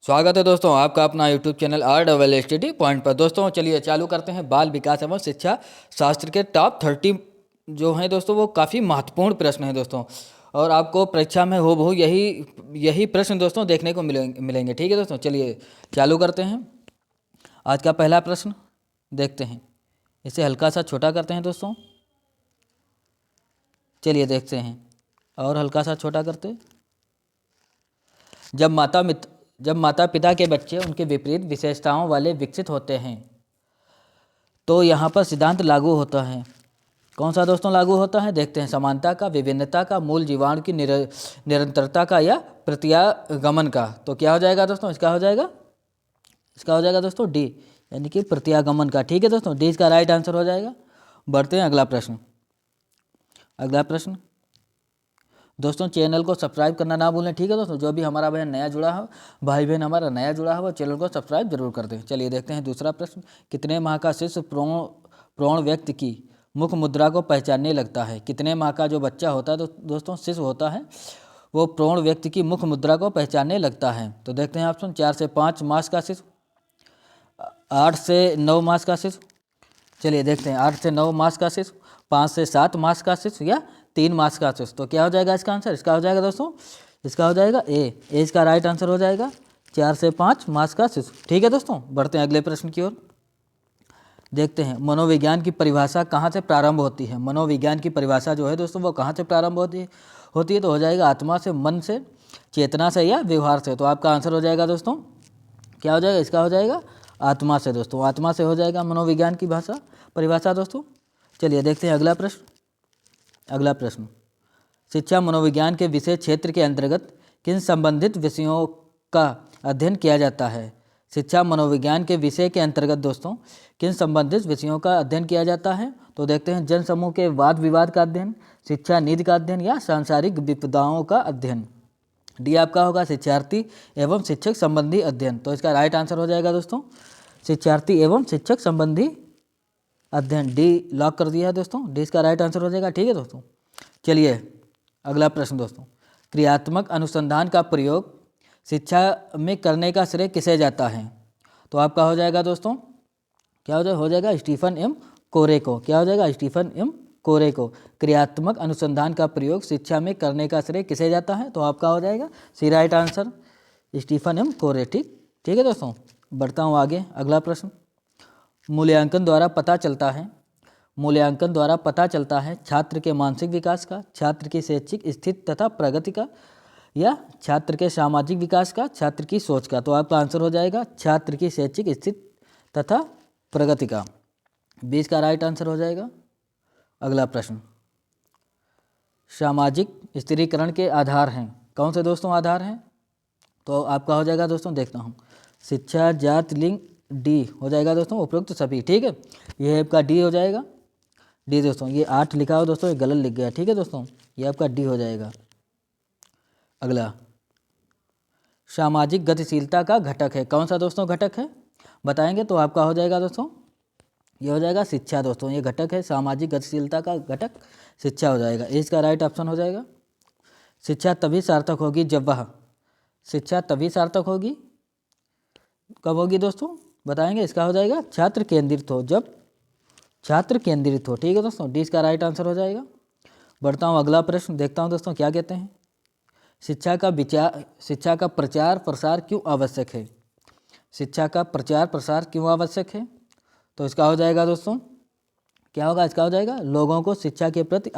स्वागत है दोस्तों आपका अपना यूट्यूब चैनल RSSTD पॉइंट पर। दोस्तों चलिए चालू करते हैं बाल विकास एवं शिक्षा शास्त्र के टॉप 30 जो हैं दोस्तों, वो काफ़ी महत्वपूर्ण प्रश्न हैं दोस्तों। और आपको परीक्षा में हो यही यही प्रश्न दोस्तों देखने को मिलेंगे। ठीक है दोस्तों, चलिए चालू करते हैं। आज का पहला प्रश्न देखते हैं, इसे हल्का सा छोटा करते हैं दोस्तों। चलिए देखते हैं और हल्का सा छोटा करते हैं। जब माता पिता के बच्चे उनके विपरीत विशेषताओं वाले विकसित होते हैं तो यहाँ पर सिद्धांत लागू होता है। कौन सा दोस्तों लागू होता है? देखते हैं। समानता का, विभिन्नता का, मूल जीवाणु की निरंतरता का या प्रत्यागमन का। तो क्या हो जाएगा दोस्तों? इसका हो जाएगा दोस्तों डी, यानी कि प्रत्यागमन का। ठीक है दोस्तों, डी इसका राइट आंसर हो जाएगा। बढ़ते हैं अगला प्रश्न। दोस्तों चैनल को सब्सक्राइब करना ना भूलें। ठीक है दोस्तों, जो भी हमारा भाई बहन हमारा नया जुड़ा हो चैनल को सब्सक्राइब जरूर कर दें। चलिए देखते हैं दूसरा प्रश्न। कितने माह का शिशु प्रौढ़ व्यक्ति की मुख मुद्रा को पहचानने लगता है? कितने माह का जो बच्चा होता है तो दोस्तों शिशु होता है, वो प्रौढ़ व्यक्ति की मुख मुद्रा को पहचानने लगता है। तो देखते हैं ऑप्शन। 4 से 5 मास का शिशु, 8 से 9 मास का शिशु। चलिए देखते हैं, 8 से 9 मास का शिशु, 5 से 7 मास का शिशु या 3 मास का शिशु। तो क्या हो जाएगा इसका आंसर? इसका हो जाएगा दोस्तों, इसका हो जाएगा ए इसका राइट आंसर हो जाएगा। 4 से 5 मास का शिशु। ठीक है दोस्तों, बढ़ते हैं अगले प्रश्न की ओर। देखते हैं मनोविज्ञान की परिभाषा कहाँ से प्रारंभ होती है? मनोविज्ञान की परिभाषा जो है दोस्तों वो कहाँ से प्रारंभ होती है? तो हो जाएगा आत्मा से, मन से, चेतना से या व्यवहार से। तो आपका आंसर हो जाएगा दोस्तों, क्या हो जाएगा? इसका हो जाएगा आत्मा से दोस्तों, आत्मा से हो जाएगा मनोविज्ञान की परिभाषा दोस्तों। चलिए देखते हैं अगला प्रश्न। शिक्षा मनोविज्ञान के विषय क्षेत्र के अंतर्गत किन संबंधित विषयों का अध्ययन किया जाता है? शिक्षा मनोविज्ञान के विषय के अंतर्गत दोस्तों किन संबंधित विषयों का अध्ययन किया जाता है? तो देखते हैं जन समूह के वाद विवाद का अध्ययन, शिक्षा नीति का अध्ययन या सांसारिक विपदाओं का अध्ययन। डी आपका होगा शिक्षार्थी एवं शिक्षक संबंधी अध्ययन। तो इसका राइट आंसर हो जाएगा दोस्तों शिक्षार्थी एवं शिक्षक संबंधी अध्ययन। डी लॉक कर दिया है दोस्तों, डी इसका राइट आंसर हो जाएगा। ठीक है दोस्तों, चलिए अगला प्रश्न दोस्तों। क्रियात्मक अनुसंधान का प्रयोग शिक्षा में करने का श्रेय किसे जाता है? तो आपका हो जाएगा दोस्तों, क्या हो जाएगा स्टीफन एम कोरे को। क्या हो जाएगा? स्टीफन एम कोरे को। क्रियात्मक अनुसंधान का प्रयोग शिक्षा में करने का श्रेय किसे जाता है? तो आपका हो जाएगा सी राइट आंसर, स्टीफन एम कोरे। ठीक है दोस्तों, बढ़ता हूँ आगे। अगला प्रश्न। मूल्यांकन द्वारा पता चलता है छात्र के मानसिक विकास का, छात्र की शैक्षिक स्थिति तथा प्रगति का, या छात्र के सामाजिक विकास का, छात्र की सोच का। तो आपका आंसर हो जाएगा छात्र की शैक्षिक स्थिति तथा प्रगति का। 20 का राइट आंसर हो जाएगा। अगला प्रश्न। सामाजिक स्थिरीकरण के आधार हैं। कौन से दोस्तों आधार हैं? तो आपका हो जाएगा दोस्तों, देखता हूँ, शिक्षा, जाति, लिंग। डी हो जाएगा दोस्तों उपरोक्त सभी। ठीक है, ये आपका डी हो जाएगा। डी दोस्तों, ये 8 लिखा हो दोस्तों, ये गलत लिख गया। ठीक है दोस्तों, ये आपका डी हो जाएगा। अगला, सामाजिक गतिशीलता का घटक है। कौन सा दोस्तों घटक है बताएंगे? तो आपका हो जाएगा दोस्तों, ये हो जाएगा शिक्षा दोस्तों, ये घटक है। सामाजिक गतिशीलता का घटक शिक्षा हो जाएगा। इसका राइट ऑप्शन हो जाएगा। शिक्षा तभी सार्थक होगी कब होगी दोस्तों बताएंगे? इसका हो जाएगा छात्र केंद्रित हो, जब छात्र केंद्रित हो। ठीक है दोस्तों, डी इसका राइट आंसर हो जाएगा। बढ़ता हूँ अगला प्रश्न, देखता हूँ दोस्तों क्या कहते हैं। शिक्षा का प्रचार प्रसार क्यों आवश्यक है? शिक्षा का प्रचार प्रसार क्यों आवश्यक है? तो इसका हो जाएगा दोस्तों, क्या होगा? इसका हो जाएगा लोगों को शिक्षा के प्रति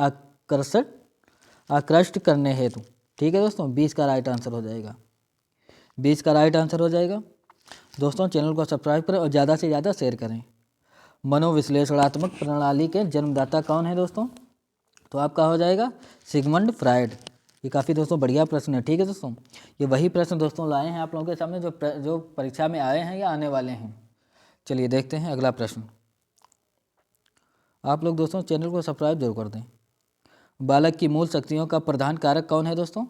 आकृष्ट करने हेतु। ठीक है दोस्तों, 20 का राइट आंसर हो जाएगा। 20 का राइट आंसर हो जाएगा। दोस्तों चैनल को सब्सक्राइब करें और ज़्यादा से ज़्यादा शेयर करें। मनोविश्लेषणात्मक प्रणाली के जन्मदाता कौन है दोस्तों? तो आपका हो जाएगा सिगमंड फ्रायड। ये काफ़ी दोस्तों बढ़िया प्रश्न है। ठीक है दोस्तों, ये वही प्रश्न दोस्तों लाए हैं आप लोगों के सामने जो परीक्षा में आए हैं या आने वाले हैं। चलिए देखते हैं अगला प्रश्न। आप लोग दोस्तों चैनल को सब्सक्राइब जरूर कर दें। बालक की मूल शक्तियों का प्रधान कारक कौन है दोस्तों?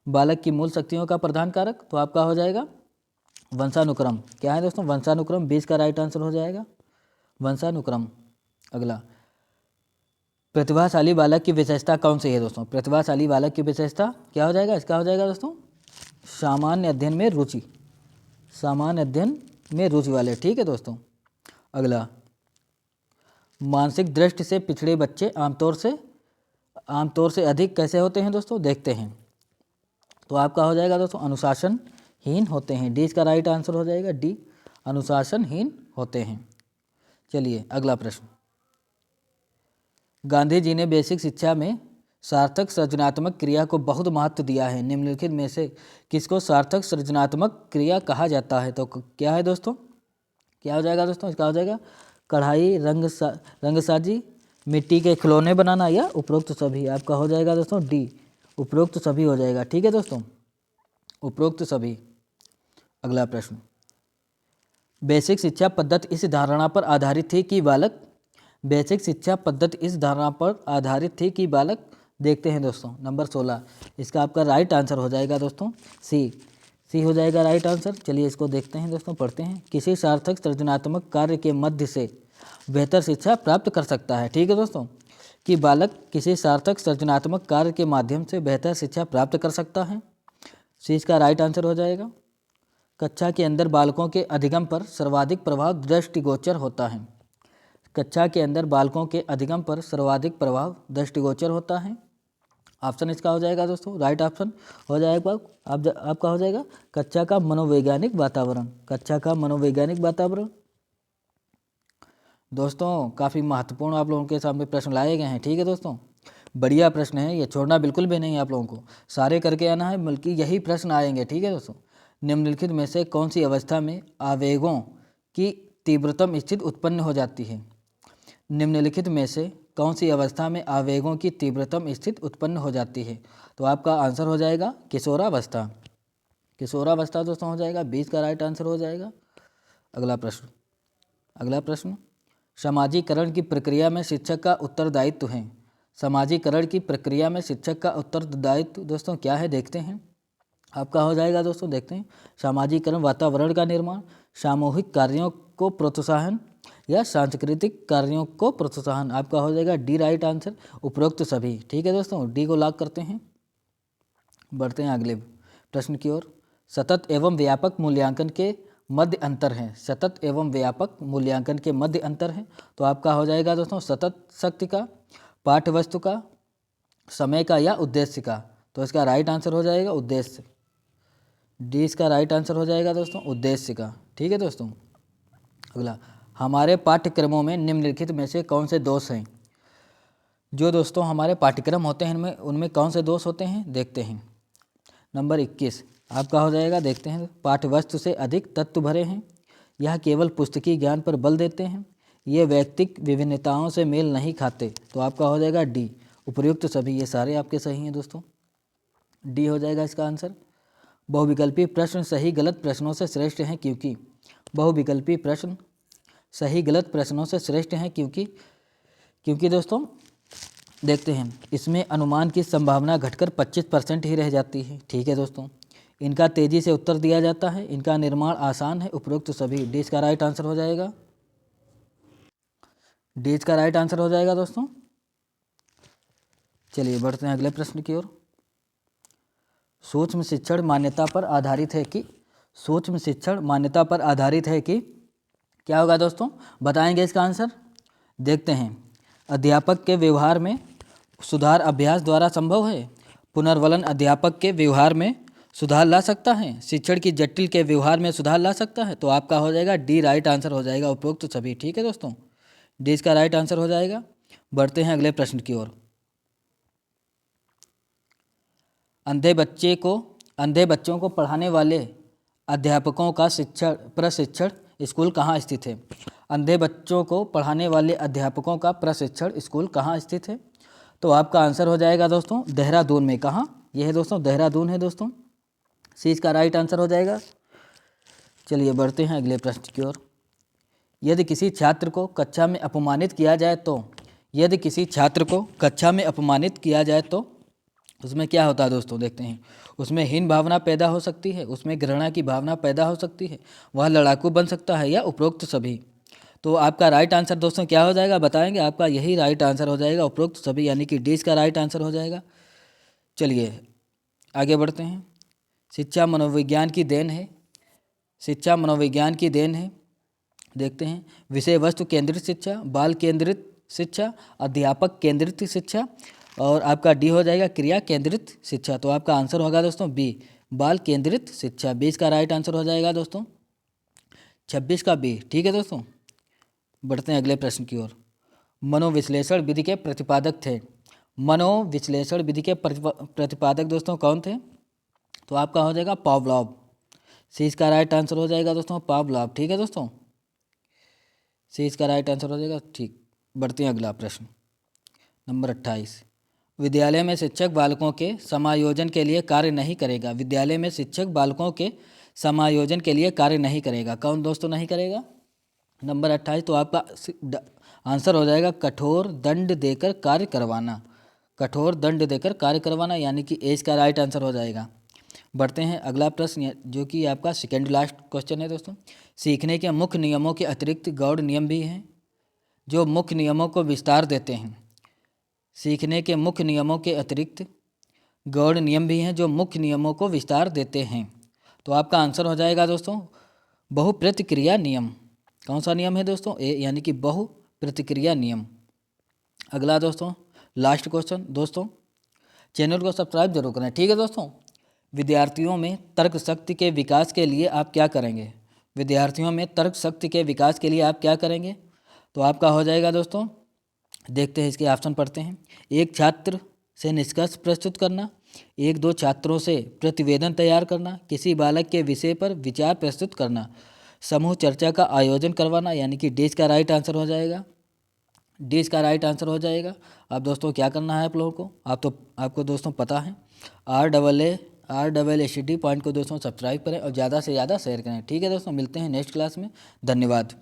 बालक की मूल शक्तियों का प्रधान कारक तो आपका हो जाएगा वंशानुक्रम। क्या है दोस्तों? वंशानुक्रम। 20 का राइट आंसर हो जाएगा वंशानुक्रम। अगला, प्रतिभाशाली बालक की विशेषता कौन सी है दोस्तों? प्रतिभाशाली बालक की विशेषता क्या हो जाएगा? इसका हो जाएगा दोस्तों सामान्य अध्ययन में रुचि। सामान्य अध्ययन में रुचि वाले। ठीक है दोस्तों। अगला, मानसिक दृष्टि से पिछड़े बच्चे आमतौर से अधिक कैसे होते हैं दोस्तों, देखते हैं। तो आपका हो जाएगा दोस्तों अनुशासनहीन होते हैं। डी इसका राइट आंसर हो जाएगा, डी अनुशासनहीन होते हैं। चलिए अगला प्रश्न, गांधी जी ने बेसिक शिक्षा में सार्थक सृजनात्मक क्रिया को बहुत महत्व दिया है। निम्नलिखित में से किसको सार्थक सृजनात्मक क्रिया कहा जाता है? तो क्या है दोस्तों, क्या हो जाएगा दोस्तों, इसका हो जाएगा कढ़ाई, रंगसाजी, मिट्टी के खिलौने बनाना या उपरोक्त सभी। आपका हो जाएगा दोस्तों डी, उपरोक्त सभी हो जाएगा। ठीक है दोस्तों, उपरोक्त सभी। अगला प्रश्न, बेसिक शिक्षा पद्धति इस धारणा पर आधारित थी कि बालक, बेसिक शिक्षा पद्धति इस धारणा पर आधारित थी कि बालक, देखते हैं दोस्तों नंबर 16, इसका आपका राइट आंसर हो जाएगा दोस्तों सी हो जाएगा राइट आंसर। चलिए इसको देखते हैं दोस्तों, पढ़ते हैं। किसी सार्थक सृजनात्मक कार्य के मध्य से बेहतर शिक्षा प्राप्त कर सकता है। ठीक है दोस्तों, कि बालक किसी सार्थक सृजनात्मक कार्य के माध्यम से बेहतर शिक्षा प्राप्त कर सकता है। सी इसका राइट आंसर हो जाएगा। कक्षा के अंदर बालकों के अधिगम पर सर्वाधिक प्रभाव दृष्टिगोचर होता है। कक्षा के अंदर बालकों के अधिगम पर सर्वाधिक प्रभाव दृष्टिगोचर होता है। ऑप्शन इसका हो जाएगा दोस्तों, राइट ऑप्शन हो जाएगा आपका हो जाएगा कक्षा का मनोवैज्ञानिक वातावरण। कक्षा का मनोवैज्ञानिक वातावरण। दोस्तों काफ़ी महत्वपूर्ण आप लोगों के सामने प्रश्न लाए गए हैं। ठीक है दोस्तों, बढ़िया प्रश्न है, ये छोड़ना बिल्कुल भी नहीं है आप लोगों को, सारे करके आना है, बल्कि यही प्रश्न आएंगे। ठीक है दोस्तों, निम्नलिखित में से कौन सी अवस्था में आवेगों की तीव्रतम स्थिति उत्पन्न हो जाती है? निम्नलिखित में से कौन सी अवस्था में आवेगों की तीव्रतम स्थिति उत्पन्न हो जाती है? तो आपका आंसर हो जाएगा किशोरावस्था। किशोरावस्था दोस्तों हो जाएगा, 20 का राइट आंसर हो जाएगा। अगला प्रश्न, समाजीकरण की प्रक्रिया में शिक्षक का उत्तरदायित्व है। समाजीकरण की प्रक्रिया में शिक्षक का उत्तरदायित्व दोस्तों क्या है, देखते हैं। आपका हो जाएगा दोस्तों, देखते हैं। सामाजिकरण वातावरण का निर्माण, सामूहिक कार्यों को प्रोत्साहन या सांस्कृतिक कार्यों को प्रोत्साहन। आपका हो जाएगा डी राइट आंसर, उपरोक्त सभी। ठीक है दोस्तों, डी को लॉक करते हैं। बढ़ते हैं अगले प्रश्न की ओर। सतत एवं व्यापक मूल्यांकन के मध्य अंतर है। सतत एवं व्यापक मूल्यांकन के मध्य अंतर है। तो आपका हो जाएगा दोस्तों सतत शक्ति का, पाठ्यवस्तु का, समय का या उद्देश्य का। तो इसका राइट आंसर हो जाएगा उद्देश्य। डी इसका राइट आंसर हो जाएगा दोस्तों उद्देश्य का। ठीक है दोस्तों। अगला, हमारे पाठ्यक्रमों में निम्नलिखित में से कौन से दोष हैं? जो दोस्तों हमारे पाठ्यक्रम होते हैं उनमें कौन से दोष होते हैं, देखते हैं। नंबर 21 आपका हो जाएगा, देखते हैं। पाठ्यवस्तु से अधिक तत्व भरे हैं, यह केवल पुस्तकीय ज्ञान पर बल देते हैं, ये वैयक्तिक विभिन्नताओं से मेल नहीं खाते। तो आपका हो जाएगा डी, उपर्युक्त सभी। ये सारे आपके सही हैं दोस्तों, डी हो जाएगा इसका आंसर। बहुविकल्पी प्रश्न सही गलत प्रश्नों से श्रेष्ठ हैं क्योंकि, बहुविकल्पी प्रश्न सही गलत प्रश्नों से श्रेष्ठ हैं क्योंकि दोस्तों देखते हैं, इसमें अनुमान की संभावना घटकर 25% ही रह जाती है। ठीक है दोस्तों, इनका तेजी से उत्तर दिया जाता है, इनका निर्माण आसान है, उपरोक्त सभी। डी इसका राइट आंसर हो जाएगा, डी इसका राइट आंसर हो जाएगा दोस्तों। चलिए बढ़ते हैं अगले प्रश्न की ओर। सूक्ष्म शिक्षण मान्यता पर आधारित है कि, सूक्ष्म शिक्षण मान्यता पर आधारित है कि क्या होगा दोस्तों, बताएंगे इसका आंसर। देखते हैं, अध्यापक के व्यवहार में सुधार अभ्यास द्वारा संभव है। पुनर्वलन अध्यापक के व्यवहार में सुधार ला सकता है, शिक्षण की जटिल के व्यवहार में सुधार ला सकता है। तो आपका हो जाएगा डी राइट आंसर हो जाएगा, उपरोक्त सभी। ठीक है दोस्तों, डी इसका राइट आंसर हो जाएगा। बढ़ते हैं अगले प्रश्न की ओर। अंधे बच्चों को पढ़ाने वाले अध्यापकों का प्रशिक्षण स्कूल कहाँ स्थित है? अंधे बच्चों को पढ़ाने वाले अध्यापकों का प्रशिक्षण स्कूल कहाँ स्थित है? तो आपका आंसर हो जाएगा दोस्तों देहरादून में। कहाँ? यह है दोस्तों देहरादून है दोस्तों, सी इसका राइट आंसर हो जाएगा। चलिए बढ़ते हैं अगले प्रश्न की ओर। यदि किसी छात्र को कक्षा में अपमानित किया जाए तो, यदि किसी छात्र को कक्षा में अपमानित किया जाए तो उसमें क्या होता है दोस्तों, देखते हैं। उसमें हीन भावना पैदा हो सकती है, उसमें घृणा की भावना पैदा हो सकती है, वह लड़ाकू बन सकता है या उपरोक्त सभी। तो आपका राइट आंसर दोस्तों क्या हो जाएगा, बताएंगे। आपका यही राइट आंसर हो जाएगा, उपरोक्त सभी, यानी कि डी इसका राइट आंसर हो जाएगा। चलिए आगे बढ़ते हैं। शिक्षा मनोविज्ञान की देन है, शिक्षा मनोविज्ञान की देन है। देखते हैं, विषय वस्तु केंद्रित शिक्षा, बाल केंद्रित शिक्षा, अध्यापक केंद्रित शिक्षा, और आपका डी हो जाएगा क्रिया केंद्रित शिक्षा। तो आपका आंसर होगा दोस्तों बी, बाल केंद्रित शिक्षा। 20 का राइट आंसर हो जाएगा दोस्तों, 26 का बी। ठीक है दोस्तों, बढ़ते हैं अगले प्रश्न की ओर। मनोविश्लेषण विधि के प्रतिपादक थे। मनोविश्लेषण विधि के प्रतिपादक दोस्तों कौन थे? तो आपका हो जाएगा पावलोव। सी इसका राइट आंसर हो जाएगा दोस्तों पावलोव। ठीक है दोस्तों, सी इसका राइट आंसर हो जाएगा। ठीक, बढ़ते हैं अगला प्रश्न नंबर 28। विद्यालय में शिक्षक बालकों के समायोजन के लिए कार्य नहीं करेगा। विद्यालय में शिक्षक बालकों के समायोजन के लिए कार्य नहीं करेगा। कौन दोस्तों नहीं करेगा? नंबर 28। तो आपका आंसर हो जाएगा कठोर दंड देकर कार्य करवाना। कठोर दंड देकर कार्य करवाना, यानी कि एज का राइट आंसर हो जाएगा। बढ़ते हैं अगला प्रश्न, जो कि आपका सेकेंड लास्ट क्वेश्चन है दोस्तों। सीखने के मुख्य नियमों के अतिरिक्त गौड़ नियम भी हैं जो मुख्य नियमों को विस्तार देते हैं। सीखने के मुख्य नियमों के अतिरिक्त गौड़ नियम भी हैं जो मुख्य नियमों को विस्तार देते हैं। तो आपका आंसर हो जाएगा दोस्तों बहुप्रतिक्रिया नियम। कौन सा नियम है दोस्तों? ए, यानी कि बहुप्रतिक्रिया नियम। अगला दोस्तों लास्ट क्वेश्चन। दोस्तों चैनल को सब्सक्राइब जरूर करें। ठीक है दोस्तों, विद्यार्थियों में तर्क शक्ति के विकास के लिए आप क्या करेंगे? विद्यार्थियों में तर्क शक्ति के विकास के लिए आप क्या करेंगे? तो आपका हो जाएगा दोस्तों, देखते हैं इसके ऑप्शन पढ़ते हैं। एक छात्र से निष्कर्ष प्रस्तुत करना, एक दो छात्रों से प्रतिवेदन तैयार करना, किसी बालक के विषय पर विचार प्रस्तुत करना, समूह चर्चा का आयोजन करवाना, यानी कि डी का राइट आंसर हो जाएगा। डी का राइट आंसर हो जाएगा। अब दोस्तों क्या करना है आप लोगों को? आपको दोस्तों पता है, RAACD पॉइंट को दोस्तों सब्सक्राइब करें और ज़्यादा से ज़्यादा शेयर करें। ठीक है दोस्तों, मिलते हैं नेक्स्ट क्लास में। धन्यवाद।